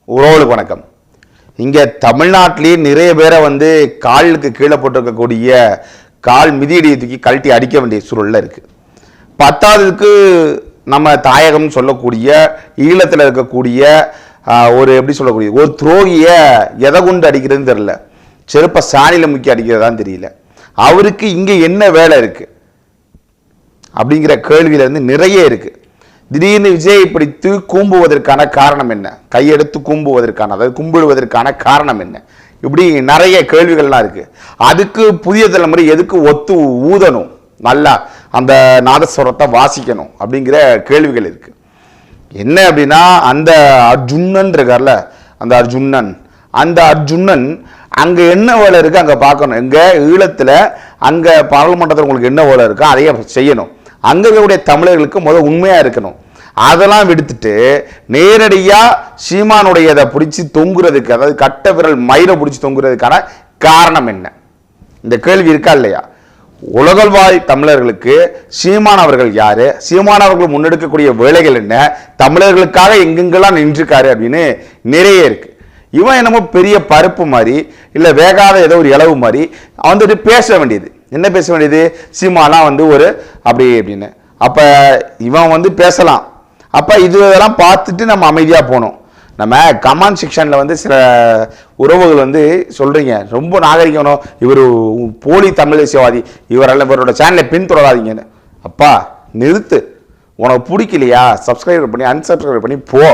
உறவுகளுக்கு வணக்கம். இங்கே தமிழ்நாட்டிலேயே நிறைய பேரை காலுக்கு கீழே போட்டிருக்கக்கூடிய கால் மிதியடியை தூக்கி கழட்டி அடிக்க வேண்டிய சூழலில் இருக்குது. பத்தாவதுக்கு நம்ம தாயகம் சொல்லக்கூடிய ஈழத்தில் இருக்கக்கூடிய ஒரு எப்படி சொல்லக்கூடிய ஒரு துரோகியை எதை கொண்டு அடிக்கிறதுன்னு தெரியல, செருப்ப சாணியில் முக்கி அடிக்கிறதான்னு தெரியல. அவருக்கு இங்கே என்ன வேலை இருக்குது அப்படிங்கிற கேள்வியிலேருந்து நிறைய இருக்குது. திடீர்னு விஜயை பிடித்து கூம்புவதற்கான காரணம் என்ன, கையெடுத்து கூம்புவதற்கான அதாவது கும்பிடுவதற்கான காரணம் என்ன, இப்படி நிறைய கேள்விகள்லாம் இருக்கு. அதுக்கு புதிய தலைமுறை எதுக்கு ஒத்து ஊதணும், நல்லா அந்த நாதஸ்வரத்தை வாசிக்கணும் அப்படிங்கிற கேள்விகள் இருக்கு. என்ன அப்படின்னா அந்த அர்ஜுனன் இருக்கார்ல, அந்த அர்ஜுனன் அங்க என்ன வேலை இருக்கு அங்க பார்க்கணும். எங்க ஈழத்துல அங்க பாராளுமன்றத்தில் உங்களுக்கு என்ன வேலை இருக்கோ அதையே செய்யணும். அங்க இருக்கக்கூடிய தமிழர்களுக்கு முதல் உண்மையா இருக்கணும். அதெல்லாம் விடுத்துட்டு நேரடியா சீமானுடைய இதை பிடிச்சி தொங்குறதுக்கு, அதாவது கட்ட விரல் மயிரை பிடிச்சி தொங்குறதுக்கான காரணம் என்ன, இந்த கேள்வி இருக்கா இல்லையா? உலகவாழ் தமிழர்களுக்கு சீமான் அவர்கள் யாரு, சீமான் அவர்கள் முன்னெடுக்கக்கூடிய வேலைகள் என்ன, தமிழர்களுக்காக எங்கெங்கெல்லாம் நின்றுக்காரு அப்படின்னு நிறைய இருக்கு. இவன் என்னமோ பெரிய பருப்பு மாதிரி இல்லை வேகாத ஏதோ ஒரு இளவு மாதிரி வந்துட்டு பேச வேண்டியது. என்ன பேச வேண்டியது, சீமாலாம் ஒரு அப்படி அப்படின்னு. அப்போ இவன் பேசலாம். அப்போ இதெல்லாம் பார்த்துட்டு நம்ம அமைதியாக போகணும். நம்ம கமெண்ட் செக்ஷனில் சில உறவுகள் சொல்கிறீங்க ரொம்ப நாகரிகணும், இவர் போலி தமிழ் தேசியவாதி, இவரோட சேனலை பின்தொடராதீங்கன்னு. அப்பா நிறுத்து, உனக்கு பிடிக்கலையா சப்ஸ்கிரைப் பண்ணி அன்சப்ஸ்கிரைப் பண்ணி போ,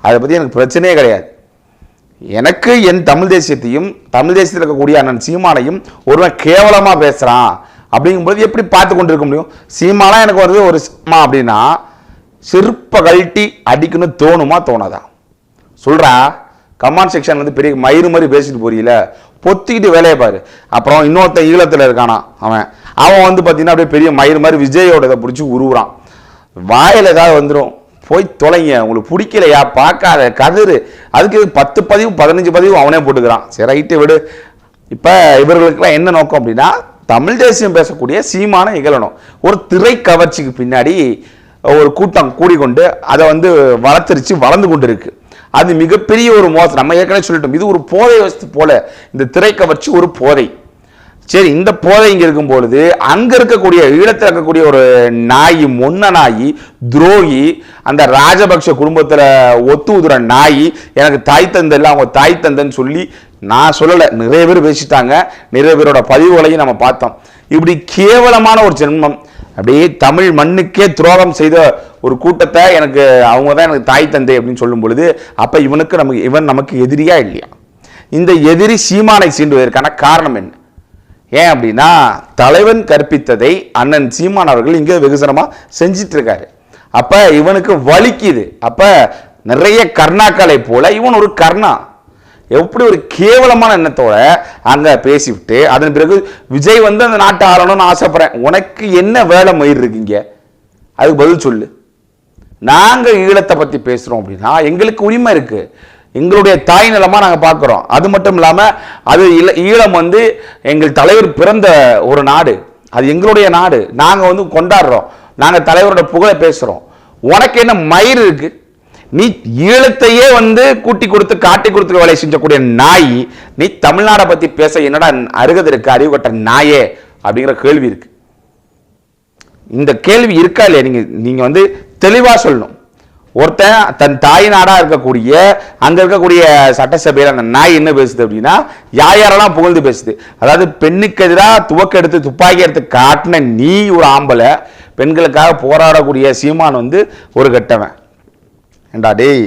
அதை பற்றி எனக்கு பிரச்சனையே கிடையாது. எனக்கு என் தமிழ் தேசியத்தையும் தமிழ் தேசியத்தில் இருக்கக்கூடிய அண்ணன் சீமானையும் ஒருவன் கேவலமாக பேசுகிறான் அப்படிங்கும்போது எப்படி பார்த்து கொண்டு இருக்க முடியும்? சீமானா எனக்கு ஒரு சீமா அப்படின்னா செருப்ப கழட்டி அடிக்கணும் தோணுமா தோணாதா சொல்கிறா? கமெண்ட் செக்ஷன் பெரிய மயிறு மாதிரி பேசிட்டு போறீல, பொத்திக்கிட்டு வேலையை பாரு. அப்புறம் இன்னொருத்த ஈழத்தில் இருக்கானா, அவன் பார்த்தீங்கன்னா அப்படியே பெரிய மயிறு மாதிரி விஜயோட இதை பிடிச்சி உருவுறான். வாயில் ஏதாவது வந்துடும், போய் தொலைங்க, உங்களுக்கு பிடிக்கலையா பார்க்காத கதிரு. அதுக்கு 10 பதிவு 15 பதிவு அவனே போட்டுக்கிறான். சரி ரைட்டு விடு. இப்போ இவர்களுக்கெல்லாம் என்ன நோக்கம் அப்படின்னா தமிழ் தேசியம் பேசக்கூடிய சீமான இகழணும். ஒரு திரை கவர்ச்சிக்கு பின்னாடி ஒரு கூட்டம் கூடிக்கொண்டு அதை வளர்த்துருச்சு, வளர்ந்து கொண்டு இருக்கு. அது மிகப்பெரிய ஒரு மோசம். நம்ம ஏற்கனவே சொல்லிட்டோம், இது ஒரு போதை வசதி போல. இந்த திரை கவர்ச்சி ஒரு போதை. சரி, இந்த போதை இங்க இருக்கும் பொழுது அங்க இருக்கக்கூடிய ஈழத்தில் இருக்கக்கூடிய ஒரு நாய், மொன்ன நாய், துரோகி, அந்த ராஜபக்ஷ குடும்பத்துல ஒத்து உதுற நாய், எனக்கு தாய் தந்தை இல்லை அவங்க தாய் தந்தைன்னு சொல்லி நான் சொல்லலை, நிறைய பேர் பேசிட்டாங்க. நிறைய பேரோட பதிவுகளையும் நம்ம பார்த்தோம். இப்படி கேவலமான ஒரு ஜென்மம், அப்படியே தமிழ் மண்ணுக்கே துரோகம் செய்த ஒரு கூட்டத்தை எனக்கு அவங்க தான் எனக்கு தாய் தந்தை அப்படின்னு சொல்லும் பொழுது அப்ப இவன் நமக்கு எதிரியா இல்லையா? இந்த எதிரி சீமானை சீண்டுவதற்கான காரணம் என்ன? ஏன் அப்படின்னா தலைவன் கற்பித்ததை அண்ணன் சீமான் அவர்கள் இங்கே வெகுசனமா செஞ்சிட்டு இருக்காரு. அப்ப இவனுக்கு வலிக்குது. அப்ப நிறைய கர்ணாக்களை போல இவன் ஒரு கர்ணா. எப்படி ஒரு கேவலமான எண்ணத்தோட அங்க பேசிவிட்டு அதன் பிறகு விஜய் அந்த நாட்டை ஆளணும்னு ஆசைப்படுறேன். உனக்கு என்ன வேலை மயிர் இருக்கீங்க, அதுக்கு பதில் சொல்லு. நாங்க ஈழத்தை பத்தி பேசுறோம் அப்படின்னா எங்களுக்கு உரிமை இருக்கு, எங்களுடைய தாய் நிலமா நாங்க பார்க்கிறோம். அது மட்டும் இல்லாம அது ஈழம் எங்கள் தலைவர் பிறந்த ஒரு நாடு, அது எங்களுடைய நாடு. நாங்க கொண்டாடுறோம், நாங்க தலைவரோட புகழை பேசுறோம். உனக்கு என்ன மயிர் இருக்கு? நீ ஈழத்தையே கூட்டி கொடுத்து காட்டி கொடுத்து வேலை செஞ்சக்கூடிய நாய், நீ தமிழ்நாடை பத்தி பேச என்னடா அருகது இருக்கு, அறிவு கட்ட நாயே அப்படிங்கிற கேள்வி இருக்கு. இந்த கேள்வி இருக்கா இல்லையா? நீங்க தெளிவா சொல்லணும். ஒருத்தன் தன் தாய் நாடா இருக்கக்கூடிய அங்க இருக்கக்கூடிய சட்டசபையில் அந்த நாய் என்ன பேசுது அப்படின்னா யாரெல்லாம் புகழ்ந்து பேசுது. அதாவது பெண்ணுக்கு எதிராக துவக்க எடுத்து துப்பாக்கி எடுத்து காட்டின நீ ஒரு ஆம்பளை, பெண்களுக்காக போராடக்கூடிய சீமான் ஒரு கட்டவன். ஏண்டா டேய்,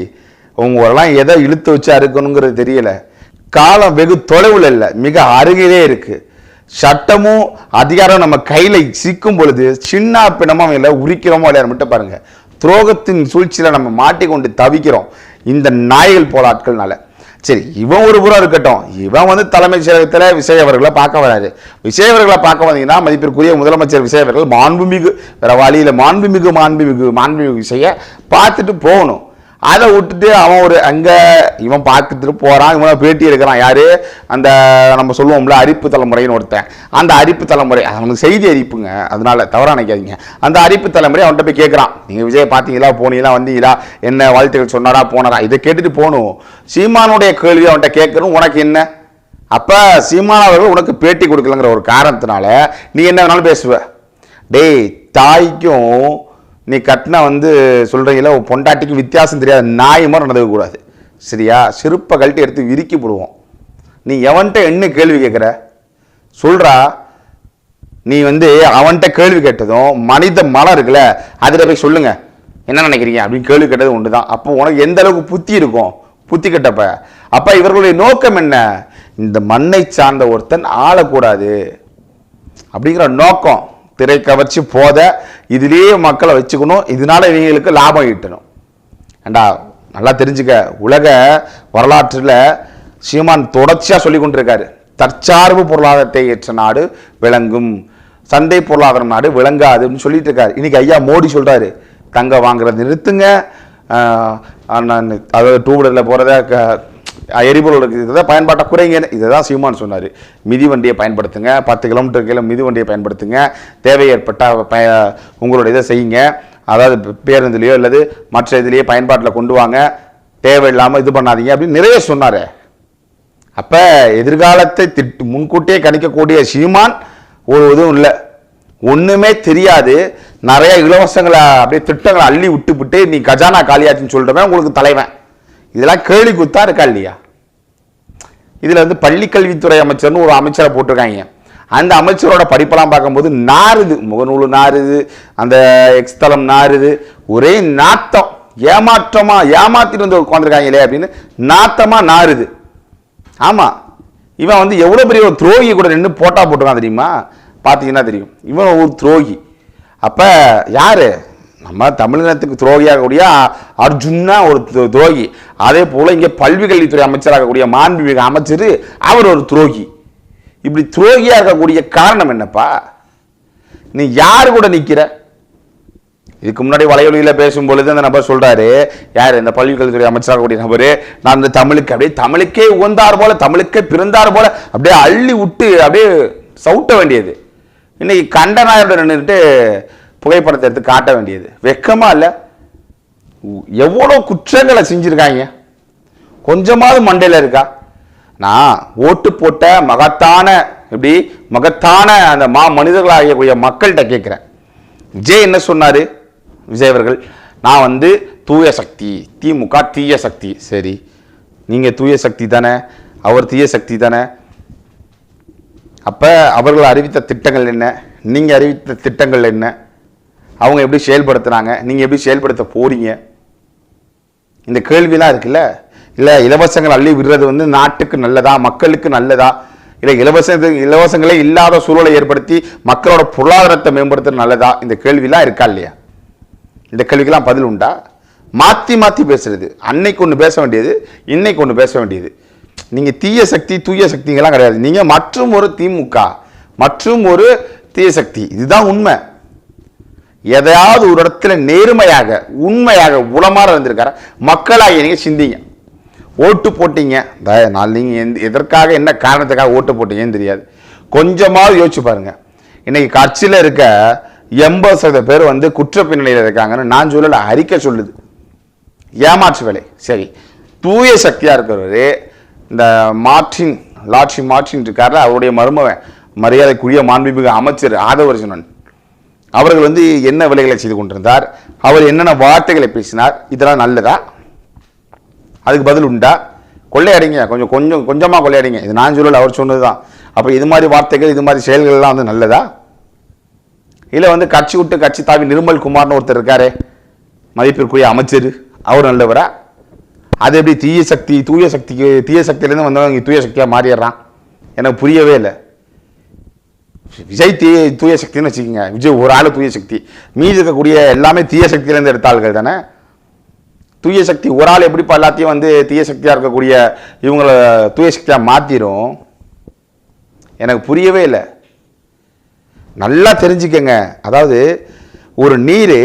உங்களெல்லாம் எதை இழுத்து வச்சு அறுக்கணுங்கிறது தெரியல. காலம் வெகு தொலைவில் இல்லை, மிக அருகிலே இருக்கு. சட்டமும் அதிகாரம் நம்ம கையில சிக்கும் பொழுது சின்ன பிணமும் இல்லை, உரிக்கிறோமோ இல்லையா மட்டும் பாருங்க. துரோகத்தின் சூழ்ச்சியில நம்ம மாட்டிக்கொண்டு தவிக்கிறோம் இந்த நாய்கள் போல ஆட்கள்னால. சரி, இவன் ஒரு புறம் இருக்கட்டும். இவன் தலைமைச் செயலகத்தில் விஜய் அவர்களை பார்க்க வராது. விஜய் அவர்களை பார்க்க வந்தீங்கன்னா மதிப்பிற்குரிய முதலமைச்சர் விஜய் அவர்கள் மாண்புமிகு வேற வழியில மாண்புமிகு விஜய பார்த்துட்டு போகணும். அதை விட்டுட்டு அவன் ஒரு அங்கே இவன் பார்த்துட்டு போகிறான், இவனை பேட்டி எடுக்கிறான். யார்? அந்த நம்ம சொல்லுவோம்ல அரிப்பு தலைமுறைன்னு ஒருத்தன். அந்த அரிப்பு தலைமுறை அவனுக்கு செய்தி அரிப்புங்க, அதனால தவறாக நினைக்காதீங்க. அந்த அரிப்பு தலைமுறை அவன்கிட்ட போய் கேட்குறான், நீங்கள் விஜய் பார்த்தீங்களா, போனீங்களா, வந்தீங்களா, என்ன வாழ்த்துக்கள் சொன்னாரா, போனாரா, இதை கேட்டுட்டு போகணும். சீமானுடைய கேள்வி அவன்கிட்ட கேட்கணும், உனக்கு என்ன? அப்போ சீமான் அவர்கள் உனக்கு பேட்டி கொடுக்கலங்கிற ஒரு காரணத்தினால நீ என்ன வேணாலும் பேசுவ. டேய், தாய்க்கும் நீ கட்டின சொல்கிறீங்களா பொண்டாட்டிக்கு வித்தியாசம் தெரியாத நாய் மாதிரி நடந்துக்கூடாது, சரியா? சிறுப்பை கழட்டி எடுத்து விரிக்கி போடுவோம். நீ எவன்கிட்ட என்ன கேள்வி கேட்குற சொல்கிறா. நீ அவன்கிட்ட கேள்வி கேட்டதும் மனித மலம் இருக்குல்ல, அதில் போய் சொல்லுங்க என்ன நினைக்கிறீங்க அப்படின்னு கேள்வி கேட்டது ஒன்று தான். அப்போ உனக்கு எந்த அளவுக்கு புத்தி இருக்கும்? புத்தி கட்டப்ப. அப்போ இவர்களுடைய நோக்கம் என்ன? இந்த மண்ணை சார்ந்த ஒருத்தன் ஆளக்கூடாது அப்படிங்கிற நோக்கம். திரை கவர்ச்சி போத இதுலேயே மக்களை வச்சுக்கணும், இதனால இவங்களுக்கு லாபம் ஈட்டணும். ஏண்டா நல்லா தெரிஞ்சுக்க, உலக வரலாற்றில் சீமான் தொடர்ச்சியாக சொல்லி கொண்டிருக்காரு, தற்சார்பு பொருளாதாரத்தை ஏற்ற நாடு விளங்கும், சந்தை பொருளாதாரம் நாடு விளங்காதுன்னு சொல்லிட்டு இருக்காரு. இன்னைக்கு ஐயா மோடி சொல்றாரு, தங்க வாங்குறத நிறுத்துங்க, அதாவது டூ வீலரில் போகிறத எரிபொருள் இருக்கிறத பயன்பாட்டை குறைங்க. இதை தான் சீமான் சொன்னார். மிதிவண்டியை பயன்படுத்துங்க, 10 கிலோமீட்டர் கீழே மிதிவண்டியை பயன்படுத்துங்க, தேவை ஏற்பட்டால் உங்களுடைய இதை செய்யுங்க, அதாவது பேருந்துலையோ அல்லது மற்ற இதுலேயே பயன்பாட்டில் கொண்டு வாங்க, தேவையில்லாமல் இது பண்ணாதீங்க அப்படின்னு நிறைய சொன்னார். அப்போ எதிர்காலத்தை முன்கூட்டியே கணிக்கக்கூடிய சீமான் ஒரு இதுவும் இல்லை, ஒன்றுமே தெரியாது, நிறைய இலவசங்களை அப்படியே திட்டங்களை அள்ளி விட்டுவிட்டு நீ கஜானா காலியாச்சுன்னு சொல்கிறவன் உங்களுக்கு தலைவன். இதெல்லாம் கேள்வி குத்தா இருக்கா இல்லையா? இதில் பள்ளிக்கல்வித்துறை அமைச்சர்னு ஒரு அமைச்சரை போட்டிருக்காங்க. அந்த அமைச்சரோட படிப்பெல்லாம் பார்க்கும்போது நாறுது, முகநூல் நாறுது, அந்த எக்ஸ்தலம் நாறுது, ஒரே நாத்தம், ஏமாத்திட்டு உட்காந்துருக்காங்களே அப்படின்னு நாத்தமாக நாறுது. ஆமாம், இவன் எவ்வளோ பெரிய ஒரு துரோகி கூட நின்று போட்டா போட்டிருக்கான் தெரியுமா? பார்த்தீங்கன்னா தெரியும், இவன் ஒரு துரோகி. அப்போ யார்? நம்ம தமிழினத்துக்கு துரோகியாகக்கூடிய அர்ஜுனா ஒரு துரோகி. அதே போல் இங்கே பல்விக்கல்வித்துறை அமைச்சராகக்கூடிய மாண்புமிகு அமைச்சர் அவர் ஒரு துரோகி. இப்படி துரோகியாக இருக்கக்கூடிய காரணம் என்னப்பா? நீ யார் கூட நிற்கிற? இதுக்கு முன்னாடி வலையொலியில் பேசும்பொழுது அந்த நபர் சொல்கிறாரு, யார்? இந்த பல்விக்கல்வித்துறை அமைச்சராகக்கூடிய நபர், நான் இந்த தமிழுக்கு அப்படியே தமிழுக்கே உகந்தார் போல, தமிழுக்கே பிறந்தார் போல அப்படியே அள்ளி விட்டு அப்படியே சவுட்ட வேண்டியது. இன்னைக்கு கண்டனாயோட நின்றுட்டு புகைப்படத்தை எடுத்து காட்ட வேண்டியது வெக்கமா இல்லை? எவ்வளோ குற்றங்களை செஞ்சுருக்காங்க, கொஞ்சமாவது மண்டையில் இருக்கா? நான் ஓட்டு போட்ட மகத்தான அந்த மனிதர்களாகக்கூடிய மக்கள்கிட்ட கேட்குறேன். விஜய் என்ன சொன்னார்? விஜய் அவர்கள், நான் தூய சக்தி, திமுக தீய சக்தி. சரி, நீங்கள் தூய சக்தி தானே, அவர் தீய சக்தி தானே. அப்போ அவர்கள் அறிவித்த திட்டங்கள் என்ன, நீங்கள் அறிவித்த திட்டங்கள் என்ன, அவங்க எப்படி செயல்படுத்துனாங்க, நீங்கள் எப்படி செயல்படுத்த போறீங்க? இந்த கேள்விலாம் இருக்குல்ல. இல்லை இலவசங்கள் அள்ளி விடுறது நாட்டுக்கு நல்லதா, மக்களுக்கு நல்லதா, இல்லை இலவசங்களே இல்லாத சூழலை ஏற்படுத்தி மக்களோட பொருளாதாரத்தை மேம்படுத்துறது நல்லதா? இந்த கேள்விலாம் இருக்கா இல்லையா? இந்த கேள்விக்கெல்லாம் பதில் உண்டா? மாற்றி மாற்றி பேசுறது, அன்னைக்கு ஒன்று பேச வேண்டியது, இன்னைக்கு ஒன்று பேச வேண்டியது. நீங்கள் தீய சக்தி தூய சக்திங்கெல்லாம் கிடையாது, நீங்கள் மற்றும் ஒரு திமுக மற்றும் ஒரு தீய சக்தி, இதுதான் உண்மை. எதையாவது ஒரு இடத்துல நேர்மையாக உண்மையாக உளமாற இருந்திருக்கார மக்களாக நீங்க சிந்திங்க. ஓட்டு போட்டீங்க, நீங்க எதற்காக என்ன காரணத்துக்காக ஓட்டு போட்டீங்கன்னு தெரியாது. கொஞ்சமாவது யோசிச்சு பாருங்க. இன்னைக்கு கட்சியில் இருக்க 80% பேர் குற்ற பின்னணியில் இருக்காங்கன்னு நான் சொல்லல, அறிக்கை சொல்லுது. ஏமாற்று வேலை. சரி, தூய சக்தியா இருக்கிறவரு இந்த லாட்சி மார்டின் இருக்காரு, அவருடைய மருமகன் மரியாதைக்குரிய மாண்புமிகு அமைச்சர் ஆதவர்ஜுனன் அவர்கள் என்ன வேலைகளை செய்து கொண்டிருந்தார், அவர் என்னென்ன வார்த்தைகளை பேசினார், இதெல்லாம் நல்லதா? அதுக்கு பதில் உண்டா? கொள்ளையடிங்க, கொஞ்சமாக கொள்ளையடிங்க, இது நான் சொல்லல, அவர் சொன்னது தான். அப்போ இது மாதிரி வார்த்தைகள், இது மாதிரி செயல்கள்லாம் நல்லதா? இல்லை கட்சி விட்டு கட்சி தாவி நிர்மல் குமார்னு ஒருத்தர் இருக்காரு, மதிப்பிற்குரிய அமைச்சர், அவர் நல்லவரா? அது எப்படி தீய சக்தி தூய சக்திக்கு, தீய சக்தியிலேருந்து வந்தவங்க தூய சக்தியாக மாறிடுறான்? எனக்கு புரியவே இல்லை. விஜய் தூய சக்தின்னு வச்சுக்கோங்க, விஜய் ஒரு ஆள் தூய சக்தி, மீதி இருக்கக்கூடிய எல்லாமே தீய சக்தியிலேருந்து எடுத்த ஆள்கள் தானே. தூய சக்தி ஒரு ஆள் எப்படிப்பா எல்லாத்தையும் தீய சக்தியாக இருக்கக்கூடிய இவங்களை தூய சக்தியாக மாற்றிடும்? எனக்கு புரியவே இல்லை. நல்லா தெரிஞ்சுக்கங்க. அதாவது ஒரு நீர்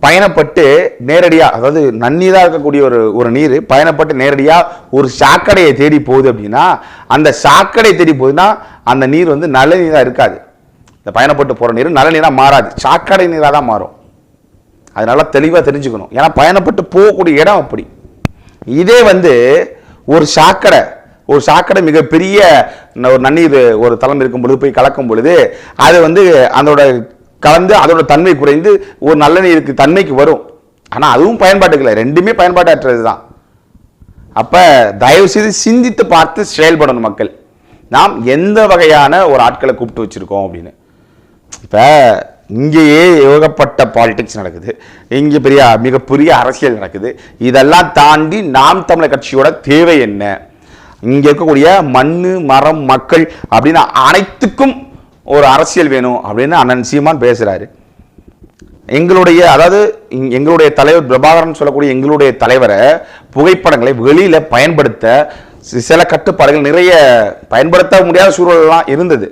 பயணப்பட்டு நேரடியாக, அதாவது நன்னீராக இருக்கக்கூடிய ஒரு நீர் பயணப்பட்டு நேரடியாக ஒரு சாக்கடையை தேடி போகுது அப்படின்னா, அந்த சாக்கடை தேடி போகுதுன்னா அந்த நீர் வந்து நல்ல நீராக இருக்காது. இந்த பயணப்பட்டு போகிற நீர் நல்ல நீராக மாறாது, சாக்கடை நீராக தான் மாறும். அதனால தெளிவாக தெரிஞ்சுக்கணும். ஏன்னா பயணப்பட்டு போகக்கூடிய இடம் அப்படி. இதே வந்து ஒரு சாக்கடை மிகப்பெரிய ஒரு நன்னீர் ஒரு தளம் இருக்கும் பொழுது போய் கலக்கும் பொழுது அது வந்து அதோட கலந்து அதோட தன்மை குறைந்து ஒரு நல்ல நீருக்கு தன்மைக்கு வரும். ஆனால் அதுவும் பயன்பாட்டுக்கு இல்லை, ரெண்டுமே பயன்பாட்டற்றது தான். அப்போ தயவு செய்து சிந்தித்து பார்த்து செயல்படணும் மக்கள். நாம் எந்த வகையான ஒரு ஆட்களை கூப்பிட்டு வச்சிருக்கோம் அப்படின்னு. இப்போ இங்கேயே ஏகப்பட்ட பாலிடிக்ஸ் நடக்குது, இங்கே மிகப்பெரிய அரசியல் நடக்குது. இதெல்லாம் தாண்டி நாம் தமிழர் கட்சியோட தேவை என்ன? இங்கே இருக்கக்கூடிய மண்ணு மரம் மக்கள் அப்படின்னு அனைத்துக்கும் ஒரு அரசியல் வேணும் அப்படின்னு அண்ணன் சீமான் பேசுறாரு. எங்களுடைய தலைவர் பிரபாகரன் சொல்லக்கூடிய எங்களுடைய தலைவரை புகைப்படங்களை வெளியில பயன்படுத்த சில கட்டுப்பாடுகள் நிறைய பயன்படுத்த முடியாத சூழலாம் இருந்தது.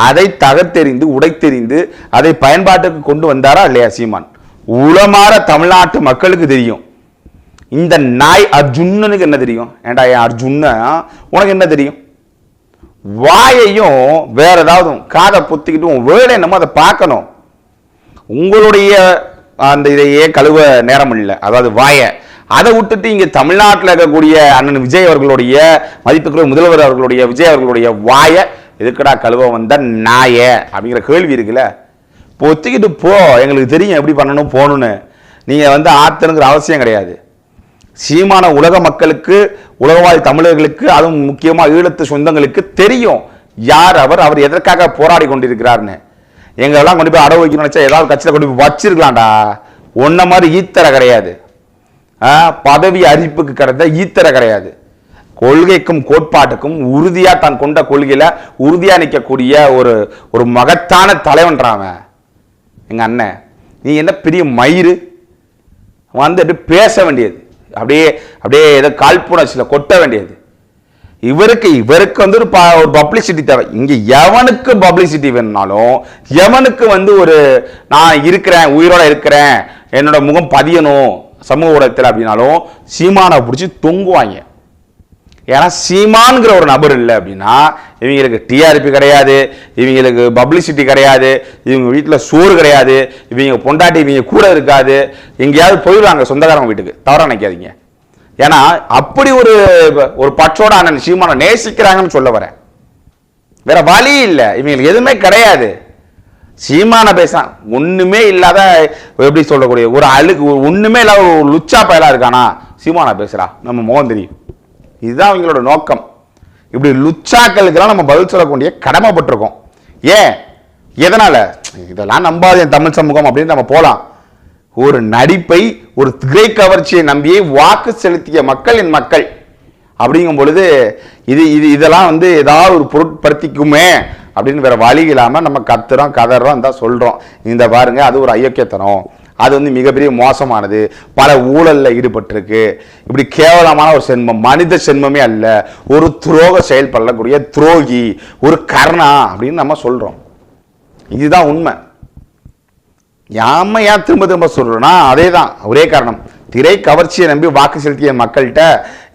அதை தகர்த்தெறிந்து உடைத்தெறிந்து அதை பயன்பாட்டுக்கு கொண்டு வந்தாரா இல்லையா சீமான்? உளமாற தமிழ்நாட்டு மக்களுக்கு தெரியும். இந்த நாய் அர்ஜுனனுக்கு என்ன தெரியும்? ஏண்டா அர்ஜுன உனக்கு என்ன தெரியும்? வாயையும் வேற ஏதாவது காதை பொத்திக்கிட்டு உன் வேலை என்னமோ அதை பார்க்கணும். உங்களுடைய அந்த இதையே கழுவ நேரம் இல்லை, அதாவது வாயை அதை விட்டுட்டு இங்க தமிழ்நாட்டில் இருக்கக்கூடிய அண்ணன் விஜய் அவர்களுடைய மதிப்புக்குரிய முதல்வர் அவர்களுடைய விஜய் அவர்களுடைய வாயை எதுக்கடா கழுவ வந்த நாய அப்படிங்கிற கேள்வி இருக்குல்ல. பொத்திக்கிட்டு போ, எங்களுக்கு தெரியும் எப்படி பண்ணணும் போகணும்னு. நீங்க வந்து ஆத்தனுங்கிற அவசியம் கிடையாது. சீமான உலக மக்களுக்கு, உலகவாழ் தமிழர்களுக்கு, அதுவும் முக்கியமாக ஈழத்து சொந்தங்களுக்கு தெரியும் யார் அவர் எதற்காக போராடி கொண்டிருக்கிறார்னு. எங்களெல்லாம் கொண்டு போய் அடவு வைக்கணும்னு நினைச்சா ஏதாவது கட்சியில் கொண்டு போய் வச்சிருக்கலாம்டா. ஒன்ன மாதிரி ஈத்தரை கிடையாது, பதவி அறிவிப்புக்கு கிடைத்த ஈத்தரை கிடையாது. கொள்கைக்கும் கோட்பாட்டுக்கும் உறுதியா தான் கொண்ட கொள்கையில உறுதியா நிற்கக்கூடிய ஒரு மகத்தான தலைவன்றாம எங்க அண்ணன். நீ என்ன பெரிய மயிறு வந்துட்டு பேச வேண்டியது, அப்படியே ஏதோ காழ்ப்புணர்ச்சியில் கொட்ட வேண்டியது. இவருக்கு வந்து ஒரு பப்ளிசிட்டி தேவை. இங்க எவனுக்கு பப்ளிசிட்டி வேணும்னாலும், எவனுக்கு வந்து நான் இருக்கிறேன், உயிரோட இருக்கிறேன், என்னோட முகம் பதியணும் சமூக ஊடகத்தில் அப்படின்னாலும் சீமானை பிடிச்சி தொங்குவாங்க. ஏன்னா சீமான்கிற ஒரு நபர் இல்லை அப்படின்னா இவங்களுக்கு டிஆர்பி கிடையாது, இவங்களுக்கு பப்ளிசிட்டி கிடையாது, இவங்க வீட்டில் சோறு கிடையாது, இவங்க பொண்டாட்டி இவங்க கூட இருக்காது, எங்கேயாவது போயிடுவாங்க சொந்தக்காரங்க வீட்டுக்கு. தவற நினைக்காதீங்க. ஏன்னா அப்படி ஒரு பற்றோட அண்ணன் சீமானை நேசிக்கிறாங்கன்னு சொல்ல வரேன். வேற வழி இல்லை, இவங்களுக்கு எதுவுமே கிடையாது. சீமான பேசுறான் ஒண்ணுமே இல்லாத, எப்படி சொல்லக்கூடிய ஒரு அழுக்கு, ஒண்ணுமே இல்லாத ஒரு லுச்சா பயலா இருக்கானா சீமானா பேசுறா, நம்ம முகம் தெரியும். இதுதான் அவங்களோட நோக்கம். இப்படி லுச்சாக்களுக்கெல்லாம் நம்ம பதில் சொல்லக்கூடிய கடமைப்பட்டிருக்கோம். ஏன் எதனால? இதெல்லாம் நம்பாத தமிழ் சமூகம் அப்படின்னு நம்ம போலாம். ஒரு நடிப்பை, ஒரு திரை கவர்ச்சியை நம்பியே வாக்கு செலுத்திய மக்களின் மக்கள் அப்படிங்கும் பொழுது இதெல்லாம் வந்து ஏதாவது ஒரு பொருட்படுத்திக்குமே அப்படின்னு வேற வழி இல்லாம நம்ம கத்துறோம் கதறோம் தான் சொல்றோம். இந்த பாருங்க, அது ஒரு அயோக்கியத்தனம், அது வந்து மிகப்பெரிய மோசமானது, பல ஊழல்ல ஈடுபட்டிருக்கு, இப்படி கேவலமான ஒரு சென்மம், மனித சென்மமே அல்ல, ஒரு துரோக செயல்படக்கூடிய துரோகி, ஒரு கர்ணா அப்படின்னு நம்ம சொல்றோம். இதுதான் உண்மை. யாம ஏன் திரும்ப திரும்ப சொல்றோம்னா அதே தான், ஒரே காரணம். திரை கவர்ச்சியை நம்பி வாக்கு செலுத்திய மக்கள்கிட்ட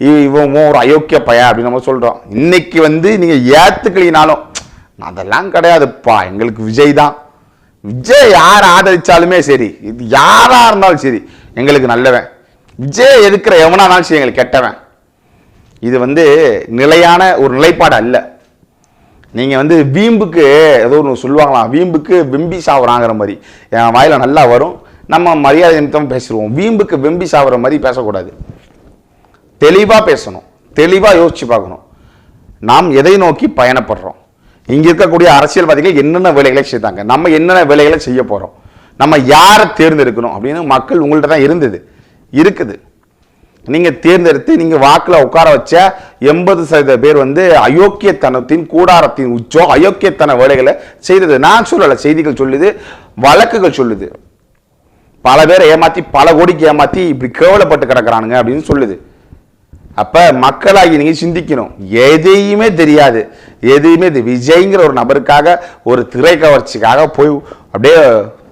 இவன் ஒரு அயோக்கிய பையன் அப்படின்னு நம்ம சொல்றோம். இன்னைக்கு வந்து நீங்க ஏத்துக்கலினாலும் அதெல்லாம் கிடையாதுப்பா, எங்களுக்கு விஜய் தான், விஜய் யார் ஆதரிச்சாலுமே சரி, இது யாரா இருந்தாலும் சரி எங்களுக்கு நல்லவன், விஜய் எதுக்கிற எவனானாலும் சரி எங்களுக்கு கெட்டவன். இது வந்து நிலையான ஒரு நிலைப்பாடு அல்ல. நீங்க வந்து வீம்புக்கு ஏதோ ஒன்று சொல்லுவாங்களாம், வீம்புக்கு வெம்பி சாவுறாங்கிற மாதிரி என் வாயில நல்லா வரும், நம்ம மரியாதை நிமித்தம் பேசிடுவோம். வீம்புக்கு வெம்பி சாவுற மாதிரி பேசக்கூடாது, தெளிவா பேசணும், தெளிவா யோசிச்சு பார்க்கணும். நாம் எதை நோக்கி பயணப்படுறோம், இங்க இருக்கக்கூடிய அரசியல்வாதிகள் என்னென்ன வேலைகளை செய்தாங்க, நம்ம என்னென்ன வேலைகளை செய்ய போறோம், நம்ம யாரை தேர்ந்தெடுக்கணும் அப்படின்னு மக்கள் உங்கள்கிட்ட தான் இருக்குது. நீங்க தேர்ந்தெடுத்து நீங்க வாக்குல உட்கார வச்ச 80% பேர் வந்து அயோக்கியத்தனத்தின் கூடாரத்தின் உச்சம், அயோக்கியத்தன வேலைகளை செய்தது. நான் சொல்லல, செய்திகள் சொல்லுது, வழக்குகள் சொல்லுது. பல பேரை ஏமாத்தி, பல கோடிக்கு ஏமாத்தி இப்படி கேவலப்பட்டு கிடக்குறானுங்க அப்படின்னு சொல்லுது. அப்ப மக்களாகி நீங்க சிந்திக்கணும். எதையுமே தெரியாது, எதையுமே விஜய்ங்கிற ஒரு நபருக்காக, ஒரு திரை கவர்ச்சிக்காக போய் அப்படியே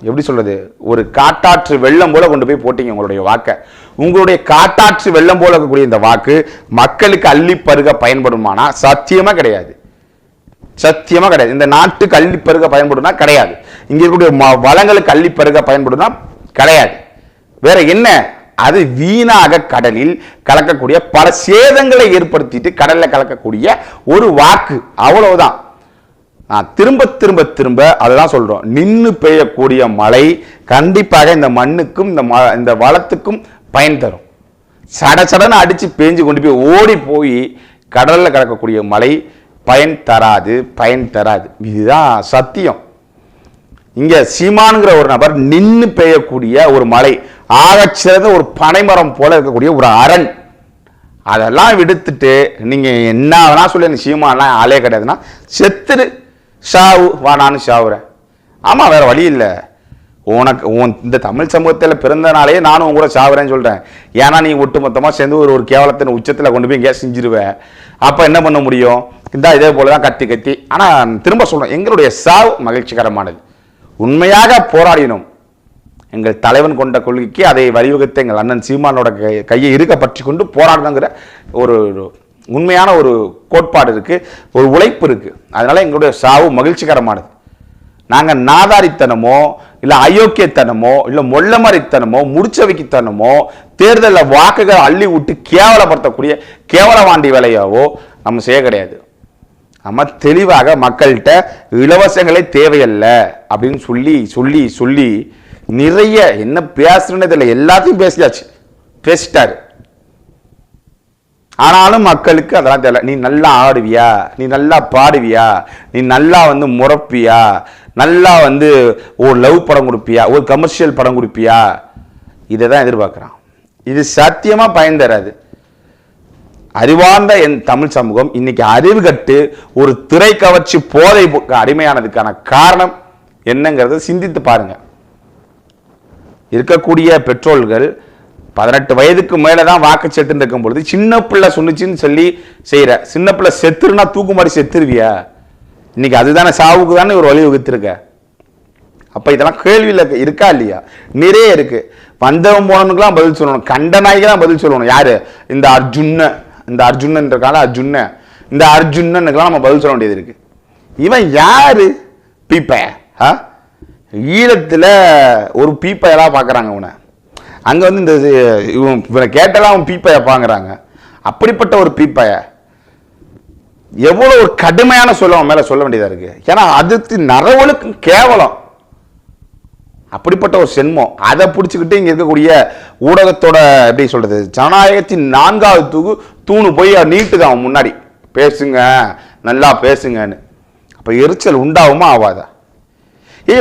எப்படி சொல்றது, ஒரு காட்டாற்று வெள்ளம் போல கொண்டு போய் போட்டீங்க உங்களுடைய வாக்கை. உங்களுடைய காட்டாற்று வெள்ளம் போல இருக்கக்கூடிய இந்த வாக்கு மக்களுக்கு அள்ளி பருக பயன்படுமானா சத்தியமா கிடையாது. சத்தியமா கிடையாது. இந்த நாட்டுக்கு அள்ளி பருக பயன்படும்னா கிடையாது. இங்க இருக்கக்கூடிய வளங்களுக்கு அள்ளி பருக பயன்படும்னா கிடையாது. வேற என்ன? அது வீணாக கடலில் கலக்கக்கூடிய பல சேதங்களை ஏற்படுத்திட்டு கடல்ல கலக்கக்கூடிய ஒரு வாக்கு, அவ்வளவுதான். திரும்ப திரும்ப திரும்ப அதுதான் சொல்றோம். நின்று பெய்யக்கூடிய மழை கண்டிப்பாக இந்த மண்ணுக்கும் இந்த வளத்துக்கும் பயன் தரும். சட சடன்னு அடிச்சு பேஞ்சு கொண்டு போய் ஓடி போய் கடல்ல கலக்கக்கூடிய மழை பயன் தராது, பயன் தராது. இதுதான் சத்தியம். இங்க சீமானுங்கிற ஒரு நபர் நின்று பெய்யக்கூடிய ஒரு மழை, ஆகச்சிறந்த ஒரு பனைமரம் போல இருக்கக்கூடிய ஒரு அரண், அதெல்லாம் விடுத்துட்டு நீங்க என்ன வேணா சொல்லி சீமான்லாம் ஆளே கிடையாதுன்னா செத்துரு, ஷாவு வா, நானும் ஷாவுறேன். ஆமா, வேற வழி இல்லை. உனக்கு இந்த தமிழ் சமூகத்தில் பிறந்தனாலே நானும் உங்க கூட சாவுறேன்னு சொல்றேன். ஏன்னா நீ ஒட்டுமொத்தமாக சேர்ந்து ஒரு கேவலத்தின் உச்சத்தில் கொண்டு போய் எங்கேயா செஞ்சிருவேன். அப்போ என்ன பண்ண முடியும்? இதே போலதான் கத்தி கத்தி. ஆனால் திரும்ப சொல்றேன், எங்களுடைய சாவு மகிழ்ச்சிகரமானது. உண்மையாக போராடினோம். எங்கள் தலைவன் கொண்ட கொள்கைக்கு அதை வழிவகுத்த எங்கள் அண்ணன் சீமானோட கையை இருக்க பற்றி கொண்டு போராடணுங்கிற ஒரு உண்மையான ஒரு கோட்பாடு இருக்கு, ஒரு உழைப்பு இருக்கு. அதனால எங்களுடைய சாவு மகிழ்ச்சிகரமானது. நாங்கள் நாதாரித்தனமோ இல்லை அயோக்கியத்தனமோ இல்லை மொள்ளமரித்தனமோ முடிச்சவைக்குத்தனமோ தேர்தலில் வாக்குகள் அள்ளி விட்டு கேவலப்படுத்தக்கூடிய கேவலவாண்டி வேலையாவோ நம்ம செய்ய கிடையாது. நம்ம தெளிவாக மக்கள்கிட்ட இலவசங்களே தேவையல்ல அப்படின்னு சொல்லி சொல்லி சொல்லி நிறைய என்ன பேசுறேன்னு தெரியல, எல்லாத்தையும் பேசிட்டாரு. ஆனாலும் மக்களுக்கு அதெல்லாம் தெரியல. நீ நல்லா ஆடுவியா, நீ நல்லா பாடுவியா, நீ நல்லா முறப்பியா, நல்லா ஒரு லவ் படம் கொடுப்பியா, ஒரு கமர்ஷியல் படம் கொடுப்பியா, இதை தான் எதிர்பார்க்குறான். இது சத்தியமா பயன் தராது. அறிவார்ந்த என் தமிழ் சமூகம் இன்னைக்கு அறிவு கட்டு ஒரு திரை கவர்ச்சி போதை அடிமையானதுக்கான காரணம் என்னங்கிறத சிந்தித்து பாருங்க. இருக்கக்கூடிய பெற்றோர்கள் 18 வயதுக்கு மேலதான் வாக்குச்சீட்டு இருக்கும் பொழுது சின்ன பிள்ளை சொன்னுச்சுன்னு சொல்லி செய்யற. சின்ன பிள்ளை செத்துருன்னா தூக்கு மாதிரி செத்துருவியா? இன்னைக்கு அதுதானே சாவுக்கு தானே ஒரு வழி வகுத்திருக்க. அப்ப இதெல்லாம் கேள்வியில் இருக்கா இல்லையா? நிறைய இருக்கு. வந்தவன் போனவனுக்குலாம் பதில் சொல்லணும், கண்ட நாய்க்கெல்லாம் பதில் சொல்லணும். யாரு? இந்த அர்ஜுனன் இருக்கான இந்த அர்ஜுனனுக்கெல்லாம் நம்ம பதில் சொல்ல வேண்டியது இருக்கு. இவன் யாரு? பீப்பைய ஈழத்துல ஒரு பீப்பையெல்லாம் பாக்குறாங்க. இவனை அங்க இந்த இவனை கேட்டெல்லாம் அவன் பீப்பைய பாக்குறாங்க. அப்படிப்பட்ட ஒரு பீப்பைய எவ்வளவு ஒரு கடுமையான சொல்ல அவன் மேல சொல்ல வேண்டியதா இருக்கு. ஏன்னா அதுக்கு நரவலுக்கு கேவலம். அப்படிப்பட்ட ஒரு சென்மம். அதை பிடிச்சுக்கிட்டு இங்க இருக்கக்கூடிய ஊடகத்தோட எப்படி சொல்றது, ஜனநாயகத்தின் 4வது தூணு போய் நீட்டுது அவன் முன்னாடி. பேசுங்க, நல்லா பேசுங்கன்னு. அப்ப எரிச்சல் உண்டாகுமா ஆவாதா?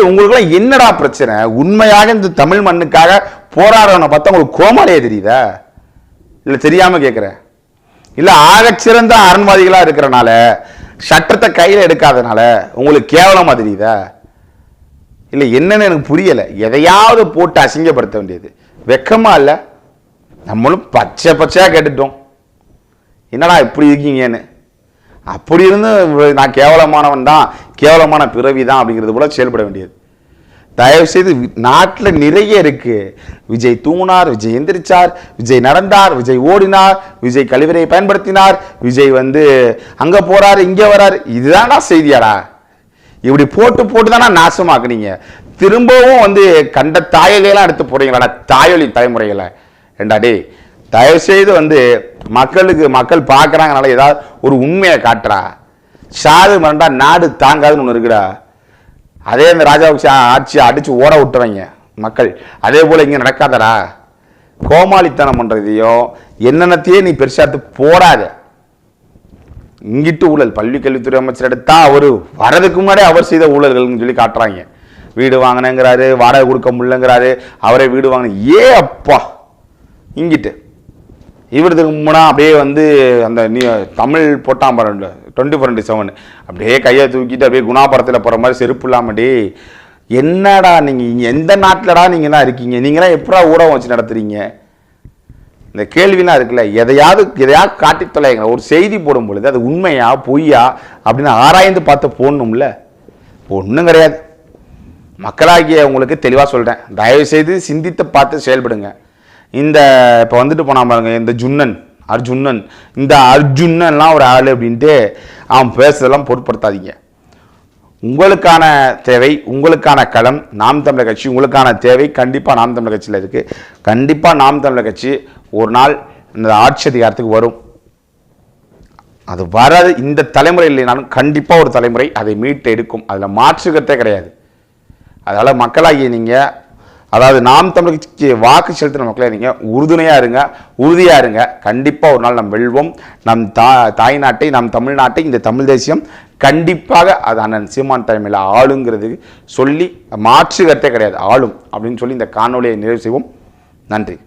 உங்களுக்குலாம் என்னடா பிரச்சனை? உண்மையாக இந்த தமிழ் மண்ணுக்காக போராடுறவனை பார்த்தா உங்களுக்கு கோமாளியே தெரியுதா? இல்ல தெரியாம கேட்கிற? இல்ல ஆகச்சிறந்த அரண்வாதிகளா இருக்கிறனால, சட்டத்தை கையில எடுக்காதனால உங்களுக்கு கேவலமா தெரியுதா? இல்ல என்னன்னு எனக்கு புரியல. எதையாவது போட்டு அசிங்கப்படுத்த வேண்டியது வெக்கமா இல்ல? நம்மளும் பச்சை பச்சையா கேட்டுட்டோம், என்னடா இப்படி இருக்கீங்கன்னு. அப்படி இருந்து நான் கேவலமானவன் தான், கேவலமான பிறவி தான் அப்படிங்கிறது போல செயல்பட வேண்டியது. தயவு செய்து நாட்டில் நிறைய இருக்கு. விஜய் தூங்கினார், விஜய் எந்திரிச்சார், விஜய் நடந்தார், விஜய் ஓடினார், விஜய் கழிவறையை பயன்படுத்தினார், விஜய் அங்க போறாரு இங்க வராரு. இதுதானா செய்தியாடா? இப்படி போட்டு போட்டு தானே நாசமாக்குனீங்க. திரும்பவும் கண்ட தாயலையெல்லாம் எடுத்து போறீங்களா? தாயொலி தலைமுறைகளை ரெண்டாடே தயவு செய்து மக்கள் பார்க்கறாங்கனால ஏதாவது ஒரு உண்மையை காட்டுறா. சாது மறண்டா நாடு தாங்காதுன்னு ஒன்று இருக்குடா. அதே அந்த ராஜாவுக்கு ஆட்சி அடிச்சு ஓட விட்டுறவங்க மக்கள். அதே போல இங்க நடக்காதடா. கோமாளித்தனம் பண்றதையோ என்னென்னத்தையே நீ பெருசாத்து போடாத. இங்கிட்டு ஊழல் பள்ளி கல்வித்துறை அமைச்சர் எடுத்தா அவரு வரதுக்கு முன்னாடி அவர் செய்த ஊழல்கள்னு சொல்லி காட்டுறாங்க. வீடு வாங்கினேங்கிறாரு, வாடகை கொடுக்க முடியலங்கிறாரு, அவரே வீடு வாங்கின. அப்பா இங்கிட்டு இவருக்கு முன்னா அப்படியே அந்த தமிழ் போட்டான் 24/7 அப்படியே கையை தூக்கிட்டு அப்படியே குணாபுரத்தில் போகிற மாதிரி செருப்பு இல்லாமடி. என்னடா நீங்கள் எந்த நாட்டிலடா நீங்களாம் இருக்கீங்க? நீங்களாம் எப்படா ஊடகம் வச்சு நடத்துறீங்க? இந்த கேள்விலாம் இருக்குல்ல. எதையாவது காட்டி தொலைங்க. ஒரு செய்தி போடும் பொழுது அது உண்மையா பொய்யா அப்படின்னு ஆராய்ந்து பார்த்து போடணும்ல. ஒன்றும் கிடையாது. மக்களாகிய உங்களுக்கு தெளிவாக சொல்கிறேன், தயவுசெய்து சிந்தித்து பார்த்து செயல்படுங்க. இந்த இப்போ வந்துட்டு போனா பாருங்க, இந்த அர்ஜுனன் இந்த அர்ஜுனன்லாம் ஒரு ஆள் அப்படின்ட்டு அவன் பேசுறதெல்லாம் பொருட்படுத்தாதீங்க. உங்களுக்கான தேவை, உங்களுக்கான களம் நாம் தமிழர் கட்சி. உங்களுக்கான தேவை கண்டிப்பாக நாம் தமிழர் கட்சியில் இருக்குது. கண்டிப்பாக நாம் தமிழர் கட்சி ஒரு நாள் இந்த ஆட்சி அதிகாரத்துக்கு வரும். அது வராது இந்த தலைமுறை இல்லைனாலும் கண்டிப்பாக ஒரு தலைமுறை அதை மீட்டு எடுக்கும். அதில் மாற்றுக்கிறதே கிடையாது. அதனால் மக்களாகிய நீங்கள், அதாவது நாம் தமிழர் கட்சிக்கு வாக்கு செலுத்தின மக்களே, நீங்கள் உறுதுணையாக இருங்க, உறுதியாக இருங்க. கண்டிப்பாக ஒரு நாள் நம்ம வெல்வோம். நம் தாய்நாட்டை, நம் தமிழ்நாட்டை, இந்த தமிழ் தேசியம் கண்டிப்பாக அது அண்ணன் சீமான் தலைமையில் ஆளுங்கிறது சொல்லி மாற்றுகிறதே கிடையாது, ஆளும் அப்படின்னு சொல்லி இந்த காணொலியை நிறைவு செய்வோம். நன்றி.